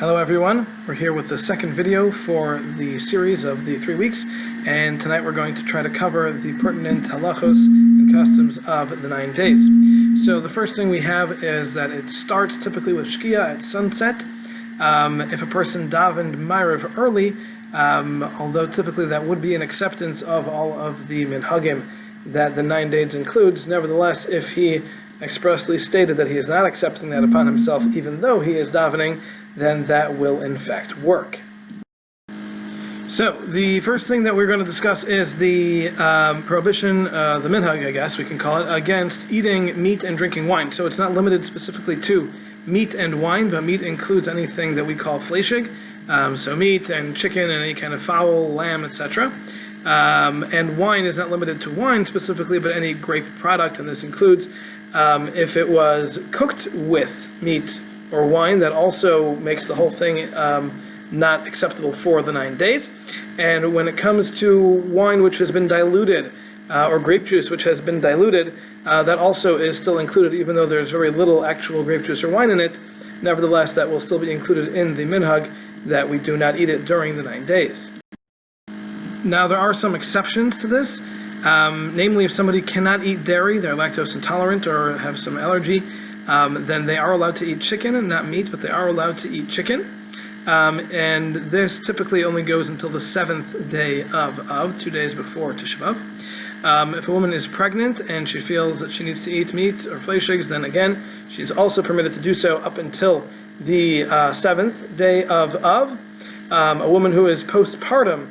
Hello everyone, we're here with the second video for the series of the 3 weeks, and tonight we're going to try to cover the pertinent halachos and customs of the 9 days. So the first thing we have is that it starts typically with Shkia at sunset. If a person davened Ma'ariv early, although typically that would be an acceptance of all of the minhagim that the 9 days includes, nevertheless, if he expressly stated that he is not accepting that upon himself, even though he is davening, then that will in fact work. So the first thing that we're going to discuss is the prohibition, the minhag, I guess we can call it, against eating meat and drinking wine. So it's not limited specifically to meat and wine, but meat includes anything that we call fleshig, so meat and chicken and any kind of fowl, lamb, etc. And wine is not limited to wine specifically, but any grape product, and this includes if it was cooked with meat or wine, that also makes the whole thing not acceptable for the 9 days. And when it comes to wine which has been diluted, or grape juice which has been diluted, that also is still included, even though there's very little actual grape juice or wine in it. Nevertheless, that will still be included in the minhag that we do not eat it during the 9 days. Now, there are some exceptions to this. Namely, if somebody cannot eat dairy, they're lactose intolerant or have some allergy, then they are allowed to eat chicken, and not meat, but they are allowed to eat chicken. And this typically only goes until the 7th day of 2 days before Tisha B'Av. If a woman is pregnant and she feels that she needs to eat meat or fleshigs, then again, she's also permitted to do so up until the 7th day of Av. A woman who is postpartum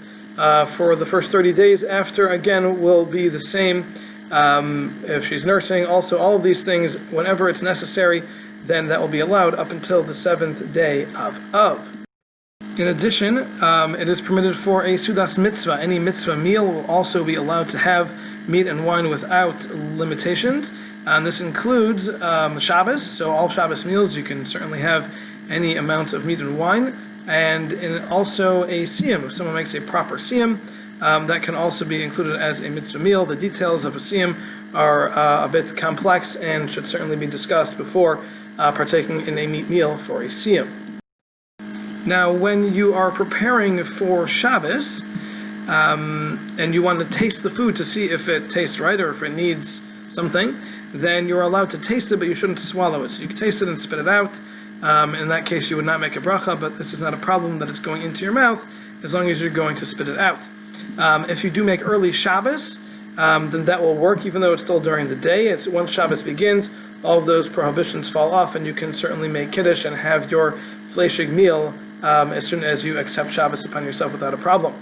for the first 30 days after, again, will be the same. If she's nursing, also all of these things, whenever it's necessary, then that will be allowed up until the 7th day of Av. In addition, it is permitted for a Sudas mitzvah. Any mitzvah meal will also be allowed to have meat and wine without limitations. And this includes Shabbos, so all Shabbos meals, you can certainly have any amount of meat and wine. And also a siyum, if someone makes a proper siyum, that can also be included as a mitzvah meal. The details of a siyum are a bit complex and should certainly be discussed before partaking in a meat meal for a siyum. Now, when you are preparing for Shabbos, and you want to taste the food to see if it tastes right or if it needs something, then you're allowed to taste it, but you shouldn't swallow it. So you can taste it and spit it out. In that case, you would not make a bracha, but this is not a problem that it's going into your mouth, as long as you're going to spit it out. If you do make early Shabbos, then that will work, even though it's still during the day. Once Shabbos begins, all of those prohibitions fall off, and you can certainly make Kiddush and have your fleshig meal as soon as you accept Shabbos upon yourself without a problem.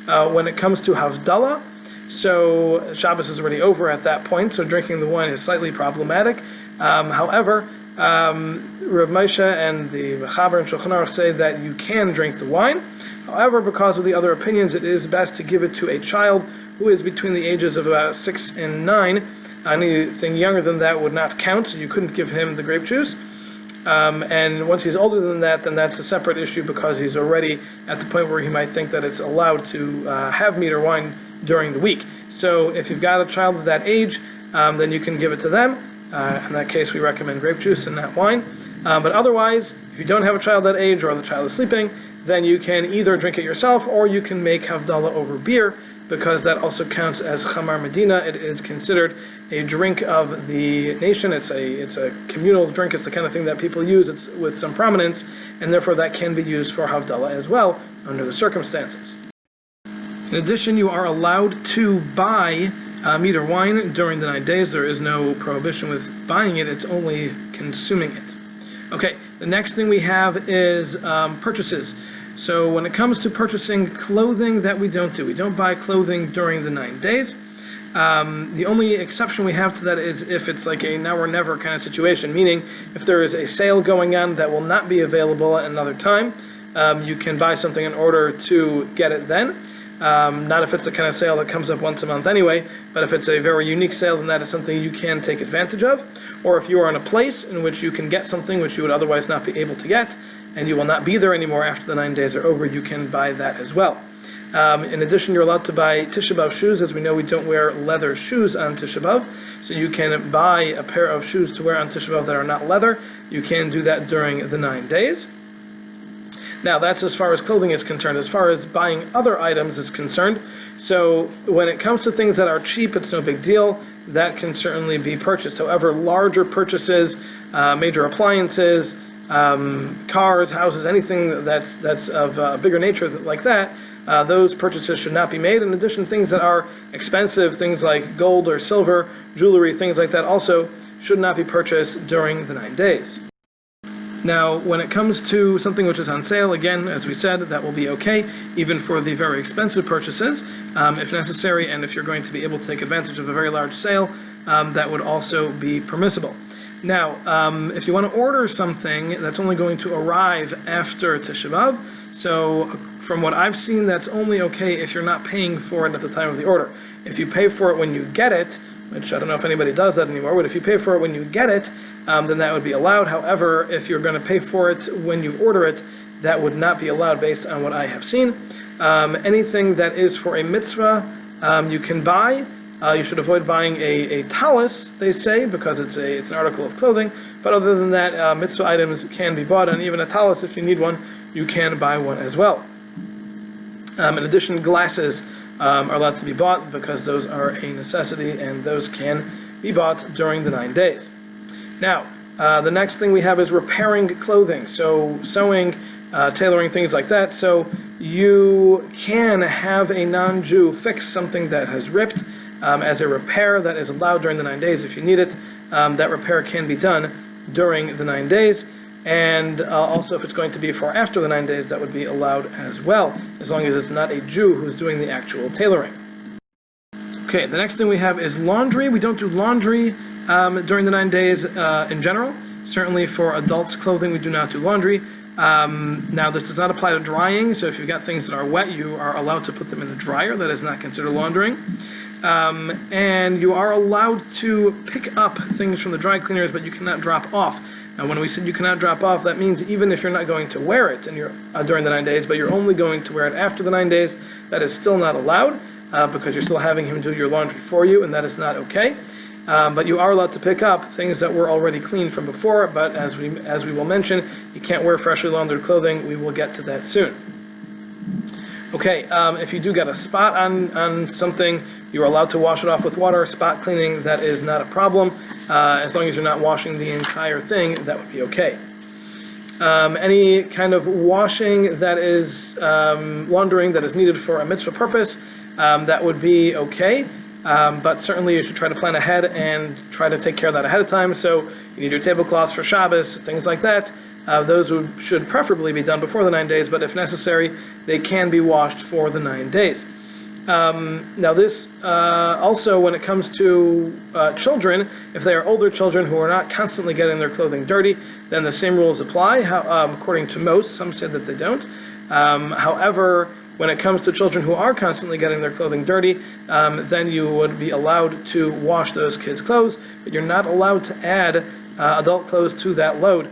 When it comes to Havdalah, so Shabbos is already over at that point, so drinking the wine is slightly problematic. However, Rav Moshe and the Mechaber and Shulchan Aruch say that you can drink the wine. However, because of the other opinions, it is best to give it to a child who is between the ages of about 6 and 9. Anything younger than that would not count, so you couldn't give him the grape juice. And once he's older than that, then that's a separate issue, because he's already at the point where he might think that it's allowed to have meat or wine during the week. So if you've got a child of that age, then you can give it to them. In that case, we recommend grape juice and not wine. But otherwise, if you don't have a child that age or the child is sleeping, then you can either drink it yourself or you can make Havdalah over beer, because that also counts as Chamar Medina. It is considered a drink of the nation. It's a communal drink. It's the kind of thing that people use. It's with some prominence, and therefore that can be used for Havdalah as well under the circumstances. In addition, you are allowed to buy meat or wine during the 9 days. There is no prohibition with buying it, it's only consuming it. Okay, the next thing we have is purchases. So when it comes to purchasing clothing, that we don't buy clothing during the 9 days. The only exception we have to that is if it's like a now or never kind of situation, meaning if there is a sale going on that will not be available at another time, you can buy something in order to get it then. Not if it's the kind of sale that comes up once a month anyway, but if it's a very unique sale, then that is something you can take advantage of. Or if you are in a place in which you can get something which you would otherwise not be able to get, and you will not be there anymore after the 9 days are over, you can buy that as well. In addition, you're allowed to buy Tisha B'Av shoes. As we know, we don't wear leather shoes on Tisha B'Av, so you can buy a pair of shoes to wear on Tisha B'Av that are not leather. You can do that during the 9 days. Now, that's as far as clothing is concerned. As far as buying other items is concerned, so when it comes to things that are cheap, it's no big deal. That can certainly be purchased. However, larger purchases, major appliances, cars, houses, anything that's of a bigger nature like that, those purchases should not be made. In addition, things that are expensive, things like gold or silver, jewelry, things like that also should not be purchased during the 9 days. Now, when it comes to something which is on sale, again, as we said, that will be okay, even for the very expensive purchases, if necessary, and if you're going to be able to take advantage of a very large sale, that would also be permissible. Now, if you want to order something that's only going to arrive after Tisha B'Av, so from what I've seen, that's only okay if you're not paying for it at the time of the order. If you pay for it when you get it, which I don't know if anybody does that anymore, but if you pay for it when you get it, then that would be allowed. However, if you're going to pay for it when you order it, that would not be allowed based on what I have seen. Anything that is for a mitzvah, you can buy. You should avoid buying a tallis, they say, because it's an article of clothing. But other than that, mitzvah items can be bought, and even a tallis, if you need one, you can buy one as well. In addition, glasses are allowed to be bought because those are a necessity, and those can be bought during the 9 days. Now, the next thing we have is repairing clothing, so sewing, tailoring, things like that. So you can have a non-Jew fix something that has ripped as a repair that is allowed during the 9 days if you need it. That repair can be done during the 9 days. And also, if it's going to be for after the 9 days, that would be allowed as well, as long as it's not a Jew who's doing the actual tailoring. Okay, the next thing we have is laundry. We don't do laundry during the 9 days in general. Certainly for adults' clothing, we do not do laundry. Now, this does not apply to drying, so if you've got things that are wet, you are allowed to put them in the dryer. That is not considered laundering. And you are allowed to pick up things from the dry cleaners, but you cannot drop off. Now, when we said you cannot drop off, that means even if you're not going to wear it during the 9 days, but you're only going to wear it after the 9 days, that is still not allowed because you're still having him do your laundry for you, and that is not okay. But you are allowed to pick up things that were already cleaned from before, but as we will mention, you can't wear freshly laundered clothing. We will get to that soon. Okay, if you do get a spot on something, you're allowed to wash it off with water. Spot cleaning, that is not a problem. As long as you're not washing the entire thing, that would be okay. Any kind of washing that is laundering that is needed for a mitzvah purpose, that would be okay. But certainly you should try to plan ahead and try to take care of that ahead of time. So you need your tablecloths for Shabbos, things like that. Those should preferably be done before the 9 days, but if necessary, they can be washed for the 9 days. Now this also, when it comes to children, if they are older children who are not constantly getting their clothing dirty, then the same rules apply, according to most. Some say that they don't. However, when it comes to children who are constantly getting their clothing dirty, then you would be allowed to wash those kids' clothes, but you're not allowed to add adult clothes to that load.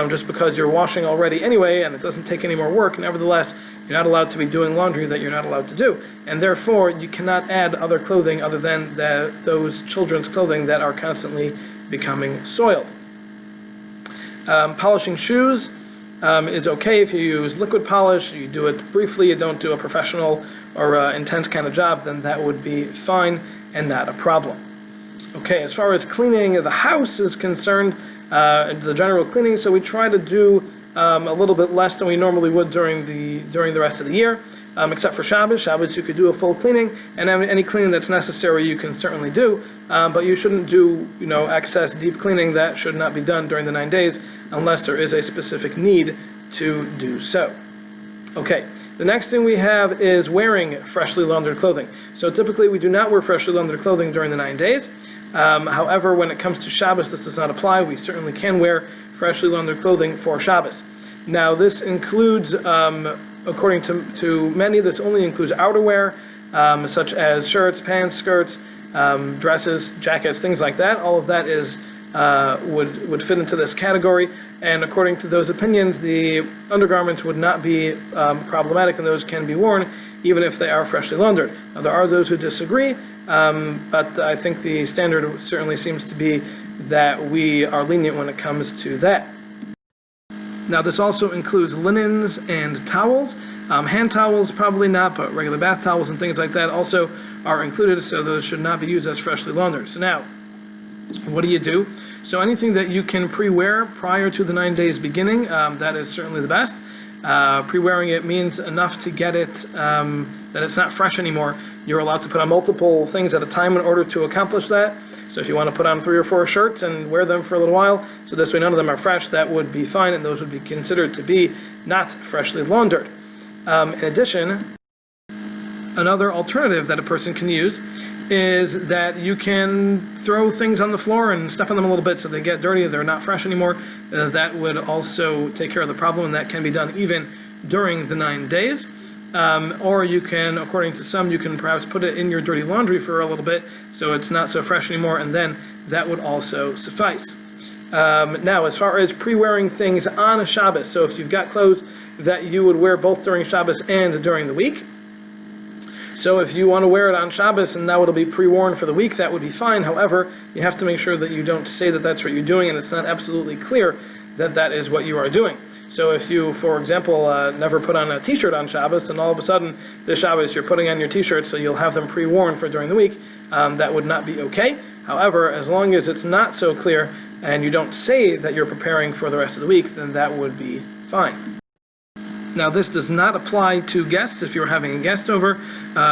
Just because you're washing already anyway, and it doesn't take any more work. Nevertheless, you're not allowed to be doing laundry that you're not allowed to do. And therefore, you cannot add other clothing other than those children's clothing that are constantly becoming soiled. Polishing shoes is okay if you use liquid polish. You do it briefly, you don't do a professional or intense kind of job, then that would be fine and not a problem. Okay, as far as cleaning the house is concerned, the general cleaning, so we try to do a little bit less than we normally would during the rest of the year, except for Shabbos. Shabbos you could do a full cleaning, and any cleaning that's necessary you can certainly do, but you shouldn't do excess deep cleaning. That should not be done during the 9 days unless there is a specific need to do so. Okay, the next thing we have is wearing freshly laundered clothing. So typically we do not wear freshly laundered clothing during the 9 days. However, when it comes to Shabbos, this does not apply. We certainly can wear freshly laundered clothing for Shabbos. Now, this includes, according to many, this only includes outerwear, such as shirts, pants, skirts, dresses, jackets, things like that. All of that is would fit into this category. And according to those opinions, the undergarments would not be problematic, and those can be worn even if they are freshly laundered. Now, there are those who disagree, but I think the standard certainly seems to be that we are lenient when it comes to that. Now, this also includes linens and towels. Hand towels, probably not, but regular bath towels and things like that also are included, so those should not be used as freshly laundered. So now, what do you do? So anything that you can pre-wear prior to the 9 days beginning, that is certainly the best. Pre-wearing it means enough to get it that it's not fresh anymore. You're allowed to put on multiple things at a time in order to accomplish that. So if you want to put on 3 or 4 shirts and wear them for a little while, so this way none of them are fresh, that would be fine, and those would be considered to be not freshly laundered. In addition, another alternative that a person can use is that you can throw things on the floor and step on them a little bit so they get dirty, they're not fresh anymore. That would also take care of the problem, and that can be done even during the 9 days. Or you can, according to some, you can perhaps put it in your dirty laundry for a little bit so it's not so fresh anymore, and then that would also suffice. Now, as far as pre-wearing things on a Shabbos, so if you've got clothes that you would wear both during Shabbos and during the week, so if you want to wear it on Shabbos and now it'll be pre-worn for the week, that would be fine. However, you have to make sure that you don't say that that's what you're doing and it's not absolutely clear that that is what you are doing. So if you, for example, never put on a t-shirt on Shabbos, and all of a sudden this Shabbos you're putting on your t-shirts so you'll have them pre-worn for during the week, that would not be okay. However, as long as it's not so clear and you don't say that you're preparing for the rest of the week, then that would be fine. Now, this does not apply to guests. If you're having a guest over,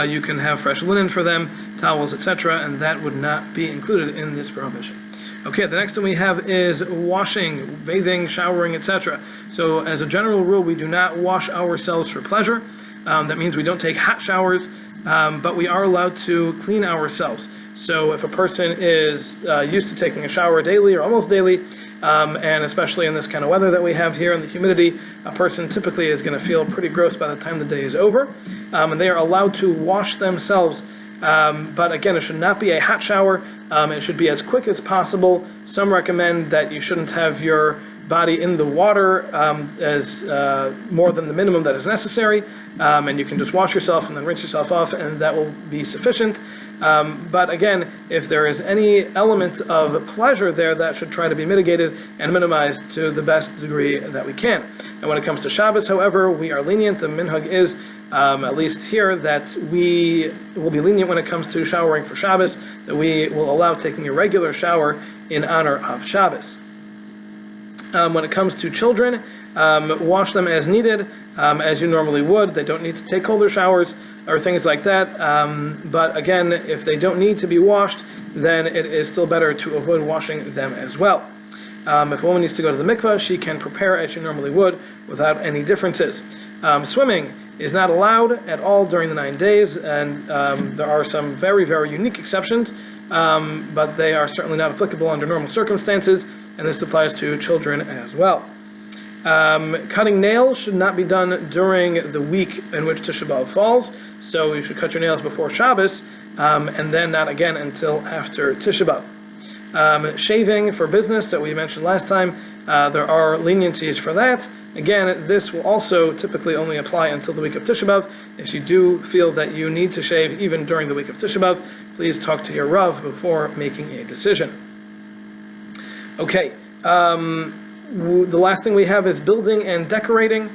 you can have fresh linen for them, towels, etc., and that would not be included in this prohibition. Okay, the next thing we have is washing, bathing, showering, etc. So, as a general rule, we do not wash ourselves for pleasure. That means we don't take hot showers, but we are allowed to clean ourselves. So if a person is used to taking a shower daily or almost daily, and especially in this kind of weather that we have here and the humidity, a person typically is going to feel pretty gross by the time the day is over, and they are allowed to wash themselves. But again, it should not be a hot shower. It should be as quick as possible. Some recommend that you shouldn't have your body in the water as more than the minimum that is necessary, and you can just wash yourself and then rinse yourself off, and that will be sufficient. But again, if there is any element of pleasure there, that should try to be mitigated and minimized to the best degree that we can. And when it comes to Shabbos, however, we are lenient. The minhag is, at least here, that we will be lenient when it comes to showering for Shabbos, that we will allow taking a regular shower in honor of Shabbos. When it comes to children, wash them as needed, as you normally would. They don't need to take colder showers or things like that. But again, if they don't need to be washed, then it is still better to avoid washing them as well. If a woman needs to go to the mikvah, she can prepare as she normally would without any differences. Swimming is not allowed at all during the 9 days, and there are some very, very unique exceptions, but they are certainly not applicable under normal circumstances, and this applies to children as well. Cutting nails should not be done during the week in which Tisha B'Av falls, so you should cut your nails before Shabbos, and then not again until after Tisha B'Av. Shaving for business that we mentioned last time, there are leniencies for that. Again, this will also typically only apply until the week of Tisha B'Av. If you do feel that you need to shave even during the week of Tisha B'Av, please talk to your Rav before making a decision. Okay, the last thing we have is building and decorating.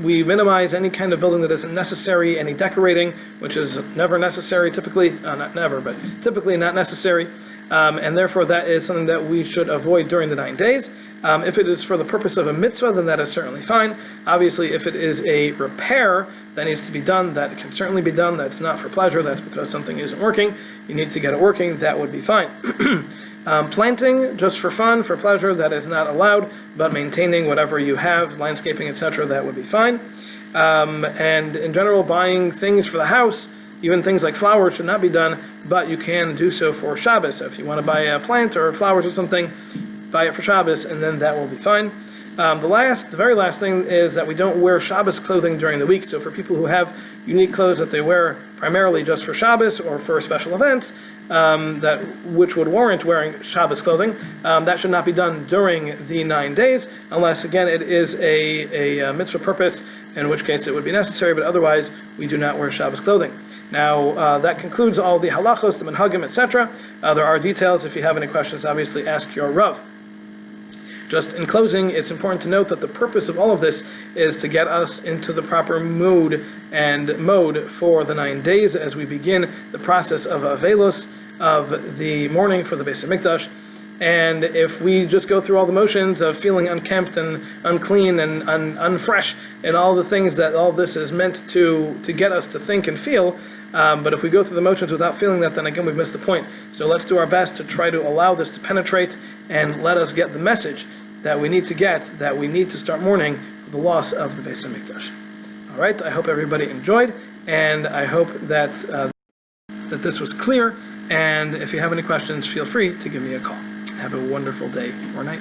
We minimize any kind of building that isn't necessary, any decorating, which is never necessary, typically, not never, but typically not necessary, and therefore that is something that we should avoid during the 9 days. If it is for the purpose of a mitzvah, then that is certainly fine. Obviously, if it is a repair that needs to be done, that can certainly be done. That's not for pleasure, that's because something isn't working. You need to get it working, that would be fine. Planting, just for fun, for pleasure, that is not allowed, but maintaining whatever you have, landscaping, etc., that would be fine. And in general, buying things for the house, even things like flowers, should not be done, but you can do so for Shabbos. So if you want to buy a plant or flowers or something, buy it for Shabbos, and then that will be fine. The very last thing is that we don't wear Shabbos clothing during the week. So for people who have unique clothes that they wear primarily just for Shabbos or for special events, which would warrant wearing Shabbos clothing, that should not be done during the 9 days, unless again it is a mitzvah purpose, in which case it would be necessary. But otherwise, we do not wear Shabbos clothing. Now that concludes all the halachos, the minhagim, etc. There are details. If you have any questions, obviously ask your Rav. Just in closing, it's important to note that the purpose of all of this is to get us into the proper mood and mode for the 9 days as we begin the process of Avelos, of the mourning for the Beis Hamikdash. And if we just go through all the motions of feeling unkempt and unclean and unfresh and all the things that all this is meant to get us to think and feel, but if we go through the motions without feeling that, then again we've missed the point. So let's do our best to try to allow this to penetrate and let us get the message that we need to get, that we need to start mourning the loss of the Beis Hamikdash. All right, I hope everybody enjoyed, and I hope that that this was clear. And if you have any questions, feel free to give me a call. Have a wonderful day or night.